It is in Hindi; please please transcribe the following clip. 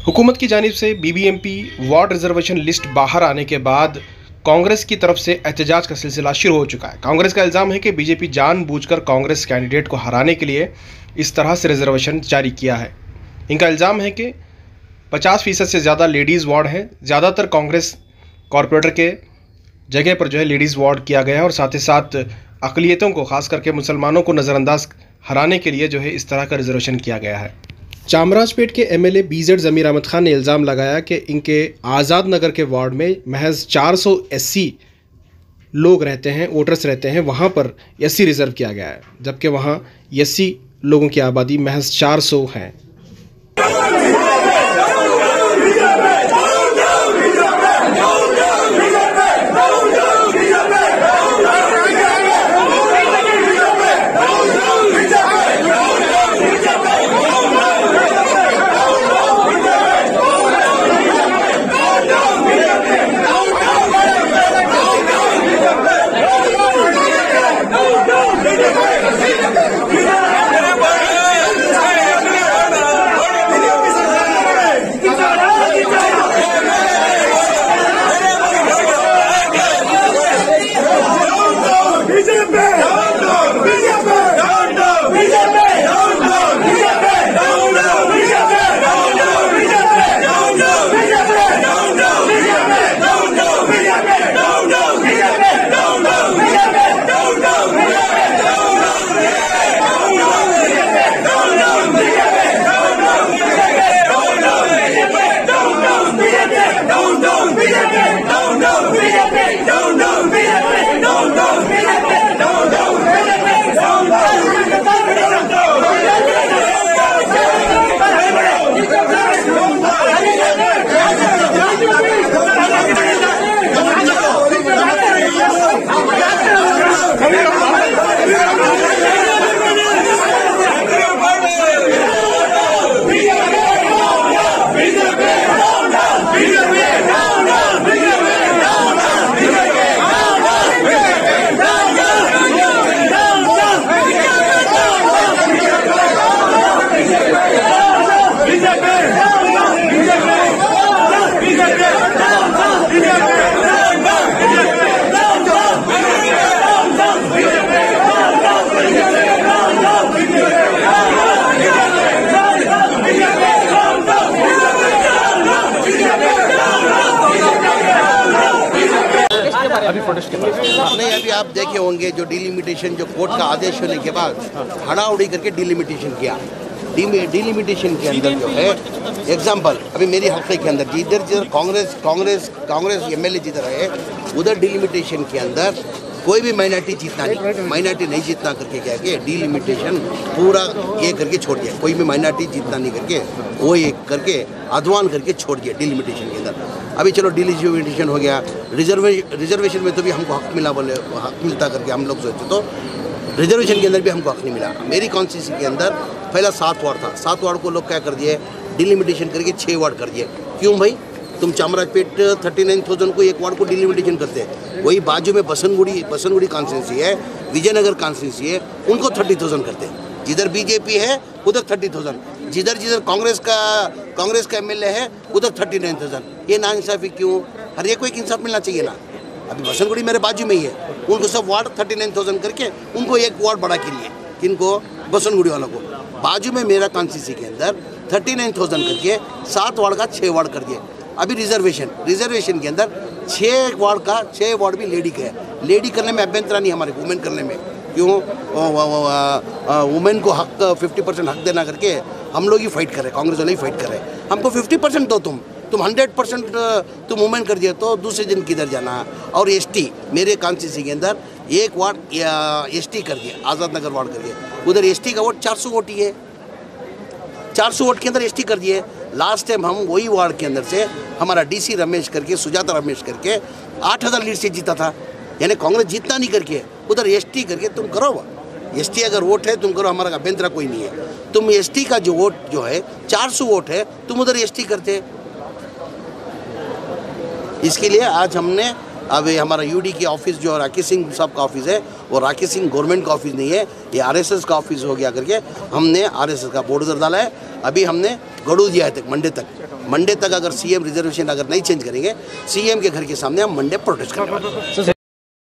हुकूमत की जानिब से बीबीएमपी वार्ड रिजर्वेशन लिस्ट बाहर आने के बाद कांग्रेस की तरफ से एहतजाज का सिलसिला शुरू हो चुका है। कांग्रेस का इल्ज़ाम है कि बीजेपी जानबूझकर कांग्रेस कैंडिडेट को हराने के लिए इस तरह से रिजर्वेशन जारी किया है। इनका इल्ज़ाम है कि 50% से ज़्यादा लेडीज़ वार्ड हैं। ज़्यादातर कांग्रेस कॉरपोरेटर के जगह पर जो है लेडीज़ वार्ड किया गया है और साथ ही साथ अक़लियतों को, ख़ास करके मुसलमानों को नज़रअंदाज हराने के लिए जो है इस तरह का रिजर्वेशन किया गया है। चामराजपेट के एमएलए बीजेड ज़मीर अहमद खान ने इल्ज़ाम लगाया कि इनके आज़ाद नगर के वार्ड में महज 400 एससी लोग रहते हैं, वोटर्स रहते हैं, वहाँ पर एससी रिज़र्व किया गया है, जबकि वहाँ एससी लोगों की आबादी महज 400 है। नहीं, अभी आप देखे होंगे जो डिलिमिटेशन, जो कोर्ट का आदेश होने के बाद हड़ाउड़ी करके डिलिमिटेशन किया। डिलिमिटेशन के अंदर जो है एग्जाम्पल, अभी मेरी हल्के के अंदर जिधर कांग्रेस एमएलए जिधर है उधर डिलिमिटेशन के अंदर कोई भी माइनॉरिटी नहीं जीतना करके क्या कि डिलिमिटेशन पूरा ये करके छोड़ दिया। कोई भी माइनॉरिटी जीतना नहीं करके वो ये करके अधवान करके छोड़ दिया डिलिमिटेशन के अंदर। अभी चलो डिलिमिटेशन हो गया, रिजर्वेशन में तो भी हमको हक मिलता करके हम लोग सोचते, तो रिजर्वेशन के अंदर भी हमको हक नहीं मिला। मेरी कॉन्स्टिट्यूंसी के अंदर पहला 7 वार्ड था, 7 वार्ड को लोग क्या कर दिए, डिलिमिटेशन करके 6 वार्ड कर दिए। क्यों भाई? तुम चामराजपेट 39,000 को एक वार्ड को डिलिमिटेशन करते हैं, वही बाजू में बसनगुड़ी कॉन्स्टिट्यूंसी है, विजयनगर कॉन्स्टिट्यूंसी है, उनको 30,000 करते हैं। जिधर बीजेपी है उधर 30,000, जिधर कांग्रेस का एमएलए है उधर 39,000। ये नाइंसाफ़ी क्यों? हर एक को एक इंसाफ मिलना चाहिए ना। अभी बसनगुड़ी मेरे बाजू में ही है, उनको सब वार्ड 39,000 करके उनको एक वार्ड बढ़ा के लिए, किनको? बसनगुड़ी वालों को। बाजू में मेरा कॉन्स्टिट्यूंसी के अंदर 39,000 करके 7 वार्ड का 6 वार्ड कर दिए। अभी रिजर्वेशन के अंदर 6 वार्ड का 6 वार्ड भी लेडी का है। लेडी करने में अभ्यंतर नहीं हमारे, वुमेन करने में। क्यों? वुमेन को हक 50% हक देना करके हम लोग ही फाइट कर रहे हैं, कांग्रेस वाले ही फाइट कर रहे हैं। हमको 50% दो, तुम 100% तुम वुमेन कर दिया तो दूसरे दिन किधर जाना। और एसटी मेरे कॉन्स्टिट्यूंसी के अंदर 1 वार्ड एसटी कर दिया, आज़ाद नगर वार्ड कर दिया। उधर एसटी का वोट 400 वोट ही है, 400 वोट के अंदर एसटी कर दिए। लास्ट टाइम हम वही वार्ड के अंदर से हमारा डीसी रमेश करके, सुजाता रमेश करके 8,000 लीड से जीता था। यानी कांग्रेस जीतना नहीं करके उधर एसटी करके तुम करो। एसटी अगर वोट है तुम करो, हमारा अभ्यंतर कोई नहीं है। तुम एसटी का जो वोट जो है 400 वोट है, तुम उधर एसटी करते। इसके लिए आज हमने अभी हमारा यूडी की ऑफिस जो राकेश सिंह साहब का ऑफिस है, वो राकेश सिंह गवर्नमेंट का ऑफिस नहीं है, ये आरएसएस का ऑफिस हो गया करके हमने आरएसएस का बोर्ड डाला है। अभी हमने गड़ूदिया तक, मंडे तक अगर सीएम रिजर्वेशन अगर नहीं चेंज करेंगे, सीएम के घर के सामने हम मंडे प्रोटेस्ट करने वाले हैं।